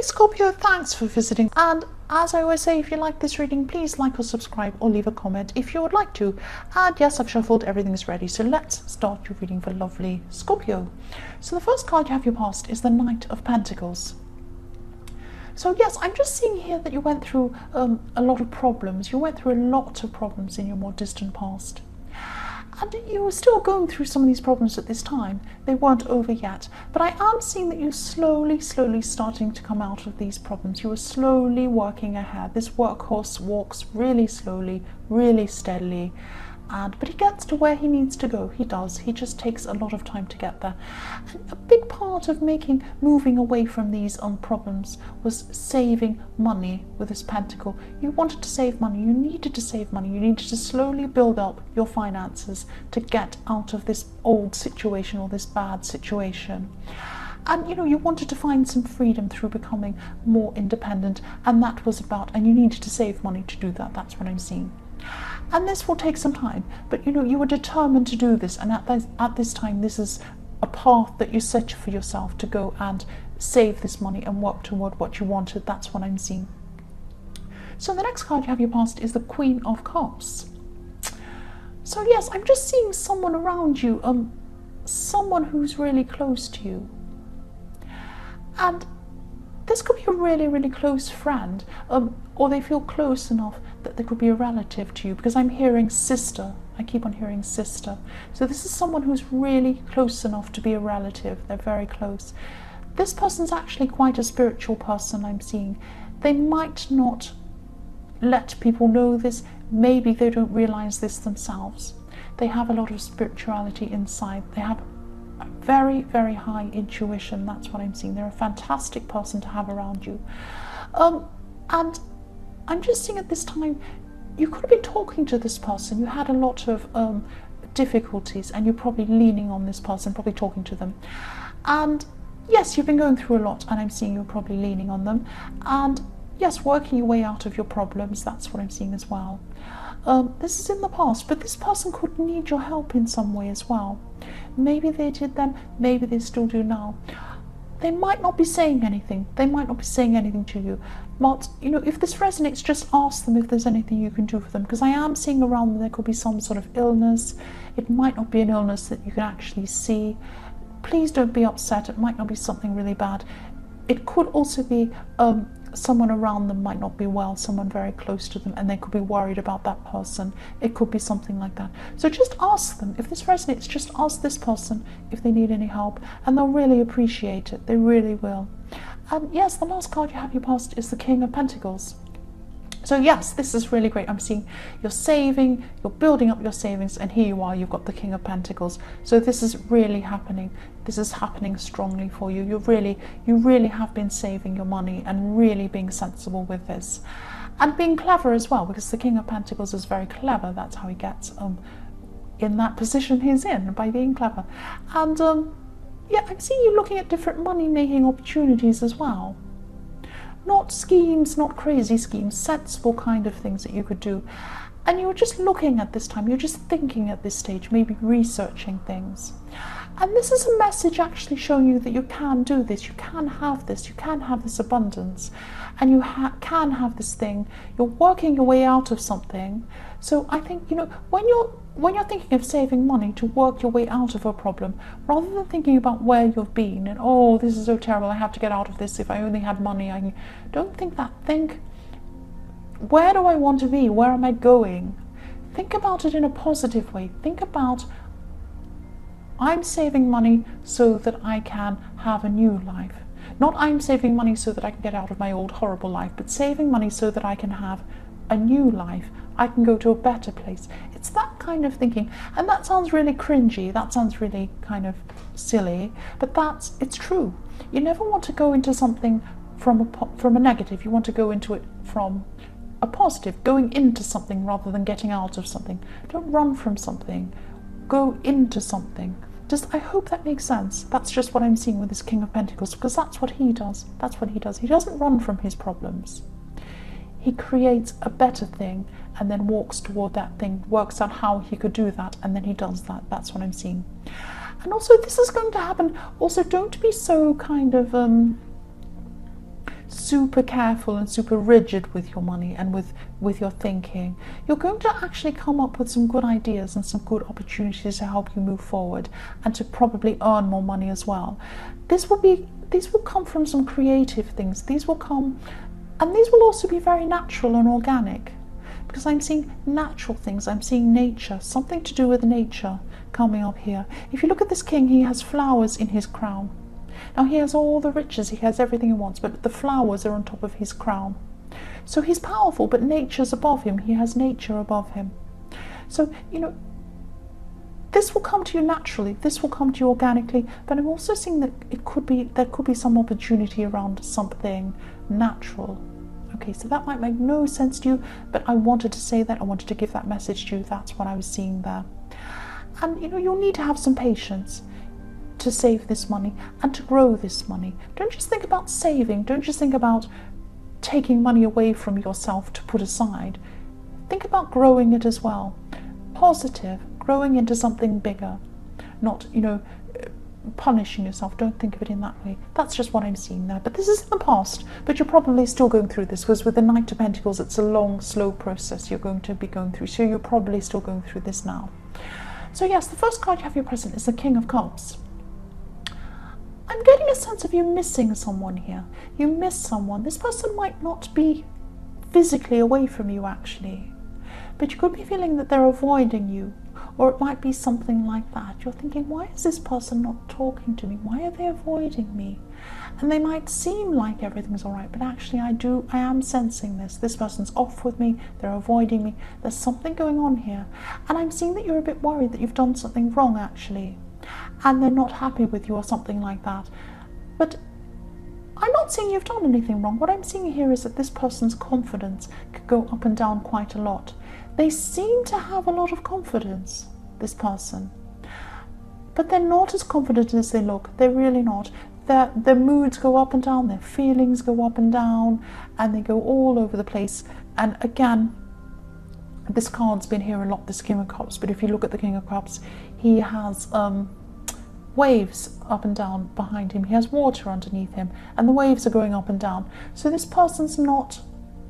Scorpio, thanks for visiting, and as I always say, if you like this reading, please like or subscribe or leave a comment if you would like to. And yes, I've shuffled, everything's ready, so let's start your reading for lovely Scorpio. So the first card you have your past is the Knight of Pentacles. So yes, I'm just seeing here that you went through a lot of problems. You went through a lot of problems in your more distant past. And you were still going through some of these problems at this time. They weren't over yet. But I am seeing that you're slowly starting to come out of these problems. You are slowly working ahead. This workhorse walks really slowly, really steadily. But he gets to where he needs to go. He does. He just takes a lot of time to get there. And a big part of moving away from these problems was saving money with this pentacle. You wanted to save money. You needed to save money. You needed to slowly build up your finances to get out of this old situation or this bad situation. And you wanted to find some freedom through becoming more independent, and that was and you needed to save money to do that. That's what I'm seeing. And this will take some time, but you were determined to do this, and at this time this is a path that you set for yourself to go and save this money and work toward what you wanted. That's what I'm seeing. So the next card you have your past is the Queen of Cups. So yes, I'm just seeing someone around you, someone who's really close to you, and this could be a really close friend, or they feel close enough that they could be a relative to you, because I'm hearing sister. I keep on hearing sister. So this is someone who's really close enough to be a relative. They're very close. This person's actually quite a spiritual person, I'm seeing. They might not let people know this. Maybe they don't realize this themselves. They have a lot of spirituality inside. They have very high intuition. That's what I'm seeing. They're a fantastic person to have around you. And I'm just seeing at this time, you could have been talking to this person. You had a lot of difficulties, and you're probably leaning on this person, probably talking to them. And yes, you've been going through a lot, and I'm seeing you're probably leaning on them. And yes, working your way out of your problems. That's what I'm seeing as well. This is in the past, but this person could need your help in some way as well. Maybe they did then, maybe they still do now. They might not be saying anything. They might not be saying anything to you. But, if this resonates, just ask them if there's anything you can do for them. Because I am seeing around them there could be some sort of illness. It might not be an illness that you can actually see. Please don't be upset. It might not be something really bad. It could also be someone around them might not be well, someone very close to them, and they could be worried about that person. It could be something like that. So just ask them. If this resonates, just ask this person if they need any help, and they'll really appreciate it. They really will. And yes, the last card you have your past is the King of Pentacles. So yes, this is really great. I'm seeing you're saving, you're building up your savings, and here you are, you've got the King of Pentacles. So this is really happening. This is happening strongly for you. You really have been saving your money and really being sensible with this. And being clever as well, because the King of Pentacles is very clever. That's how he gets in that position he's in, by being clever. And yeah, I'm seeing you looking at different money-making opportunities as well. Not schemes, not crazy schemes, sensible kind of things that you could do. And you're just looking at this time, you're just thinking at this stage, maybe researching things. And this is a message actually showing you that you can do this, you can have this, you can have this abundance, and you can have this thing. You're working your way out of something. So I think, when you're thinking of saving money to work your way out of a problem, rather than thinking about where you've been and, oh, this is so terrible, I have to get out of this, if I only had money, don't think that. Think, where do I want to be? Where am I going? Think about it in a positive way. Think about, I'm saving money so that I can have a new life. Not I'm saving money so that I can get out of my old horrible life, but saving money so that I can have a new life. I can go to a better place. It's that kind of thinking. And that sounds really cringy. That sounds really kind of silly, but it's true. You never want to go into something from a negative. You want to go into it from a positive, going into something rather than getting out of something. Don't run from something. Go into something. I hope that makes sense. That's just what I'm seeing with this King of Pentacles, because that's what he does. That's what he does. He doesn't run from his problems. He creates a better thing and then walks toward that thing, works out how he could do that, and then he does that. That's what I'm seeing. And also, this is going to happen. Also, don't be so kind of super careful and super rigid with your money and with your thinking, you're going to actually come up with some good ideas and some good opportunities to help you move forward and to probably earn more money as well. These will come from some creative things. These will come, and these will also be very natural and organic, because I'm seeing natural things. I'm seeing nature, something to do with nature coming up here. If you look at this king, he has flowers in his crown. Now he has all the riches, he has everything he wants, but the flowers are on top of his crown. So he's powerful, but nature's above him. He has nature above him. So, this will come to you naturally, this will come to you organically, but I'm also seeing that there could be some opportunity around something natural. Okay, so that might make no sense to you, but I wanted to say that, I wanted to give that message to you. That's what I was seeing there. And you'll need to have some patience to save this money and to grow this money. Don't just think about saving, don't just think about taking money away from yourself to put aside. Think about growing it as well. Positive, growing into something bigger, not punishing yourself. Don't think of it in that way. That's just what I'm seeing there. But this is in the past, but you're probably still going through this, because with the Knight of Pentacles, it's a long, slow process you're going to be going through. So you're probably still going through this now. So yes, the first card you have your present is the King of Cups. I'm getting a sense of you missing someone here. You miss someone. This person might not be physically away from you actually, but you could be feeling that they're avoiding you, or it might be something like that. You're thinking, why is this person not talking to me? Why are they avoiding me? And they might seem like everything's all right, but actually I am sensing this. This person's off with me, they're avoiding me. There's something going on here. And I'm seeing that you're a bit worried that you've done something wrong actually, and they're not happy with you or something like that. But I'm not saying you've done anything wrong. What I'm seeing here is that this person's confidence could go up and down quite a lot. They seem to have a lot of confidence, this person, but they're not as confident as they look. They're really not. Their moods go up and down, their feelings go up and down, and they go all over the place. And again, this card's been here a lot, this King of Cups, but if you look at the King of Cups, he has waves up and down behind him. He has water underneath him, and the waves are going up and down. So this person's not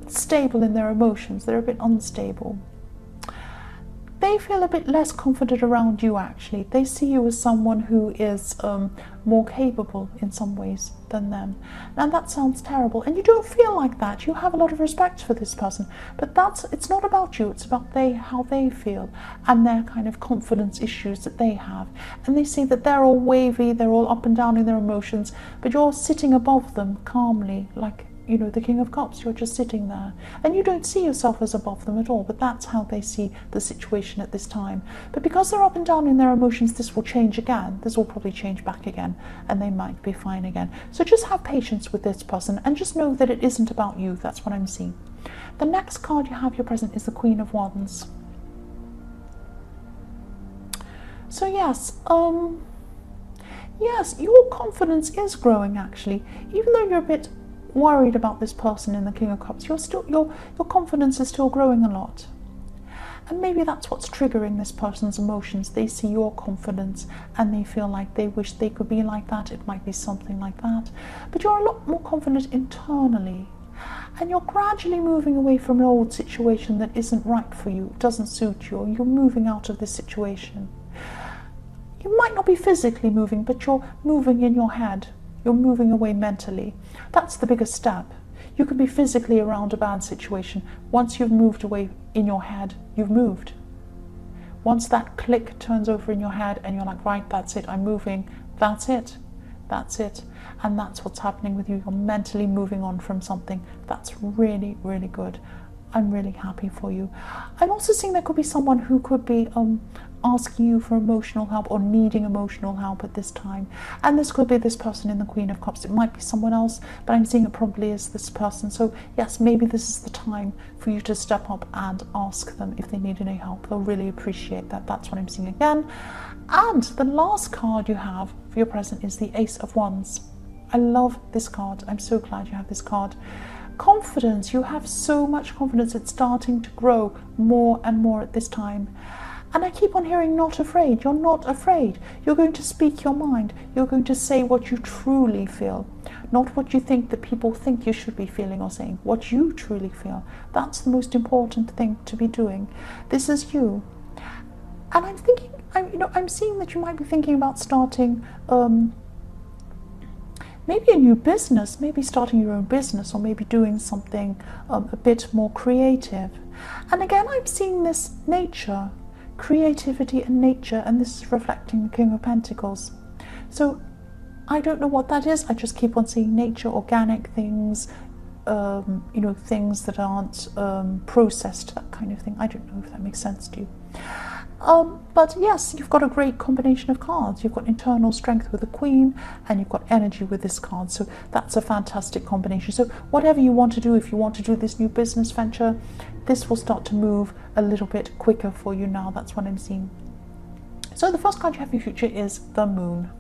stable in their emotions. They're a bit unstable. They feel a bit less confident around you actually. They see you as someone who is more capable in some ways than them. Now that sounds terrible, and you don't feel like that. You have a lot of respect for this person, but it's not about you. It's about how they feel and their kind of confidence issues that they have. And they see that they're all wavy, they're all up and down in their emotions, but you're sitting above them calmly, like the King of Cups. You're just sitting there, and you don't see yourself as above them at all, but that's how they see the situation at this time. But because they're up and down in their emotions, this will change again. This will probably change back again, and they might be fine again. So just have patience with this person, and just know that it isn't about you. That's what I'm seeing. The next card you have your present is the Queen of Wands. So yes, your confidence is growing actually. Even though you're a bit worried about this person in the King of Cups, your confidence is still growing a lot. And maybe that's what's triggering this person's emotions. They see your confidence and they feel like they wish they could be like that. It might be something like that. But you're a lot more confident internally, and you're gradually moving away from an old situation that isn't right for you, doesn't suit you, or you're moving out of this situation. You might not be physically moving, but you're moving in your head. You're moving away mentally. That's the biggest step. You could be physically around a bad situation. Once you've moved away in your head, you've moved. Once that click turns over in your head and you're like, right, that's it, I'm moving, that's it. That's it. And that's what's happening with you. You're mentally moving on from something. That's really, really good. I'm really happy for you. I'm also seeing there could be someone who could be asking you for emotional help or needing emotional help at this time. And this could be this person in the Queen of Cups. It might be someone else, but I'm seeing it probably is this person. So yes, maybe this is the time for you to step up and ask them if they need any help. They'll really appreciate that. That's what I'm seeing again. And the last card you have for your present is the Ace of Wands. I love this card. I'm so glad you have this card. Confidence. You have so much confidence. It's starting to grow more and more at this time. And I keep on hearing not afraid. You're not afraid. You're going to speak your mind. You're going to say what you truly feel, not what you think that people think you should be feeling or saying, what you truly feel. That's the most important thing to be doing. This is you. And I'm thinking, I'm seeing that you might be thinking about starting maybe a new business, maybe starting your own business, or maybe doing something a bit more creative. And again, I'm seeing this nature, creativity and nature, and this is reflecting the King of Pentacles. So I don't know what that is. I just keep on seeing nature, organic things, things that aren't processed, that kind of thing. I don't know if that makes sense to you. But yes, you've got a great combination of cards. You've got internal strength with the Queen, and you've got energy with this card. So that's a fantastic combination. So whatever you want to do, if you want to do this new business venture, this will start to move a little bit quicker for you now. That's what I'm seeing. So the first card you have in your future is the Moon.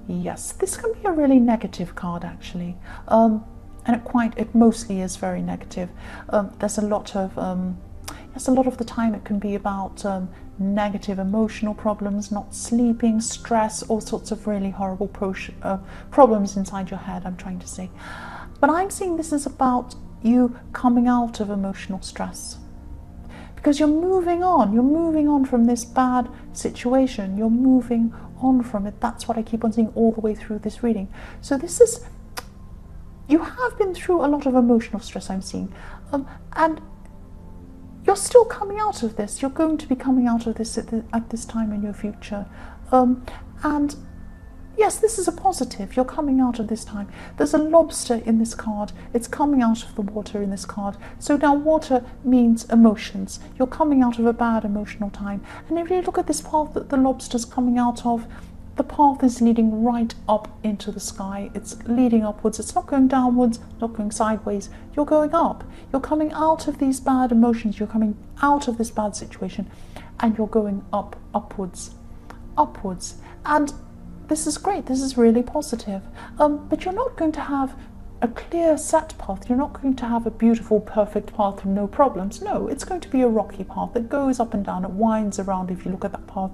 Yes, this can be a really negative card, actually. And it mostly is very negative. There's a lot of... Yes, a lot of the time it can be about negative emotional problems, not sleeping, stress, all sorts of really horrible problems inside your head, I'm trying to say. But I'm seeing this is about you coming out of emotional stress. Because you're moving on from this bad situation. You're moving on from it. That's what I keep on seeing all the way through this reading. So this is, you have been through a lot of emotional stress, I'm seeing. And you're still coming out of this. You're going to be coming out of this at this time in your future. And yes, this is a positive. You're coming out of this time. There's a lobster in this card. It's coming out of the water in this card. So now water means emotions. You're coming out of a bad emotional time. And if you look at this path that the lobster's coming out of, the path is leading right up into the sky. It's leading upwards. It's not going downwards, not going sideways. You're going up. You're coming out of these bad emotions. You're coming out of this bad situation, and you're going upwards. And this is great. This is really positive. But you're not going to have a clear set path. You're not going to have a beautiful, perfect path with no problems. No, it's going to be a rocky path that goes up and down. It winds around if you look at that path.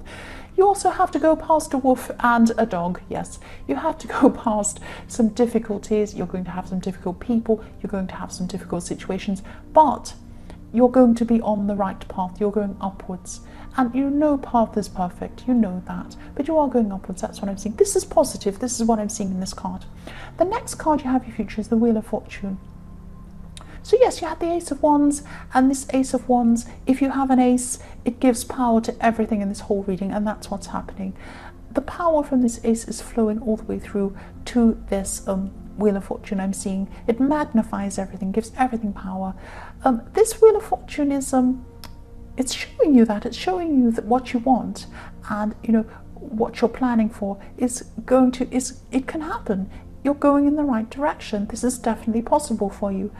You also have to go past a wolf and a dog. Yes, you have to go past some difficulties. You're going to have some difficult people. You're going to have some difficult situations. But you're going to be on the right path. You're going upwards. And no path is perfect, you know that, but you are going upwards. That's what I'm seeing. This is positive. This is what I'm seeing in this card. The next card you have in your future is the Wheel of Fortune. So yes, you had the Ace of Wands, and this Ace of Wands, if you have an ace, it gives power to everything in this whole reading, and that's what's happening. The power from this ace is flowing all the way through to this Wheel of Fortune I'm seeing. It magnifies everything, gives everything power. This Wheel of Fortune is... it's showing you that. It's showing you that what you want and, what you're planning for it can happen. You're going in the right direction. This is definitely possible for you.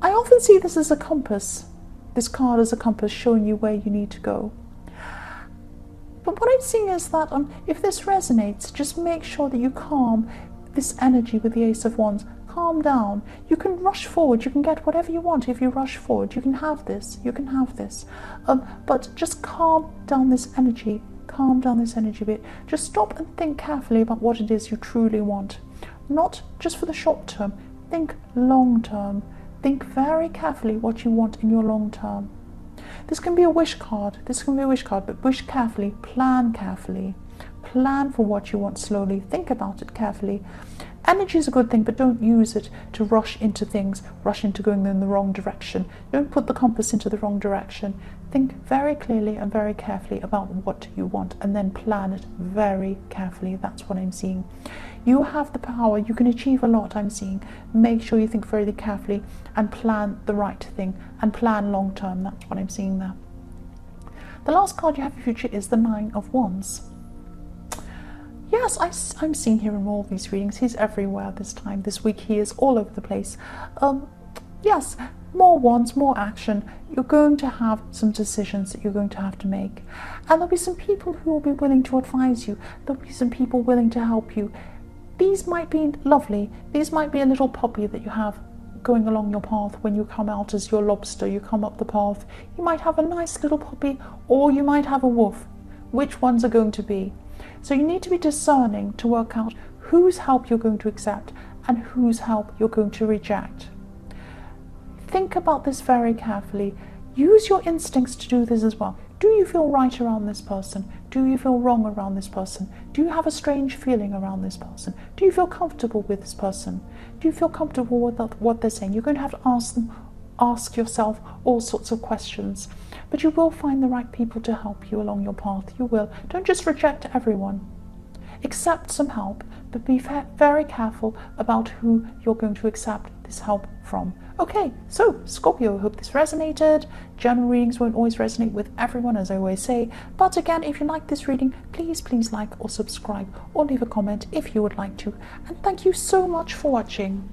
I often see this as a compass. This card as a compass showing you where you need to go. But what I'm seeing is that if this resonates, just make sure that you calm this energy with the Ace of Wands. Calm down. You can rush forward. You can get whatever you want if you rush forward. You can have this. You can have this. But just calm down this energy. Calm down this energy a bit. Just stop and think carefully about what it is you truly want. Not just for the short term. Think long term. Think very carefully what you want in your long term. This can be a wish card. But wish carefully. Plan carefully. Plan for what you want slowly. Think about it carefully. Energy is a good thing, but don't use it to rush into things, rush into going in the wrong direction. Don't put the compass into the wrong direction. Think very clearly and very carefully about what you want, and then plan it very carefully. That's what I'm seeing. You have the power. You can achieve a lot, I'm seeing. Make sure you think very carefully and plan the right thing, and plan long term. That's what I'm seeing there. The last card you have in your future is the Nine of Wands. Yes, I'm seeing here in all these readings. He's everywhere this week. He is all over the place. Yes, more wands, more action. You're going to have some decisions that you're going to have to make. And there'll be some people who will be willing to advise you. There'll be some people willing to help you. These might be lovely. These might be a little puppy that you have going along your path. When you come out as your lobster, you come up the path, you might have a nice little puppy, or you might have a wolf. Which ones are going to be? So you need to be discerning to work out whose help you're going to accept and whose help you're going to reject. Think about this very carefully. Use your instincts to do this as well. Do you feel right around this person? Do you feel wrong around this person? Do you have a strange feeling around this person? Do you feel comfortable with this person? Do you feel comfortable with what they're saying? You're going to have to ask yourself all sorts of questions. But you will find the right people to help you along your path. You will. Don't just reject everyone. Accept some help, but be very careful about who you're going to accept this help from. Okay, so Scorpio, I hope this resonated. General readings won't always resonate with everyone, as I always say. But again, if you like this reading, please like or subscribe or leave a comment if you would like to. And thank you so much for watching.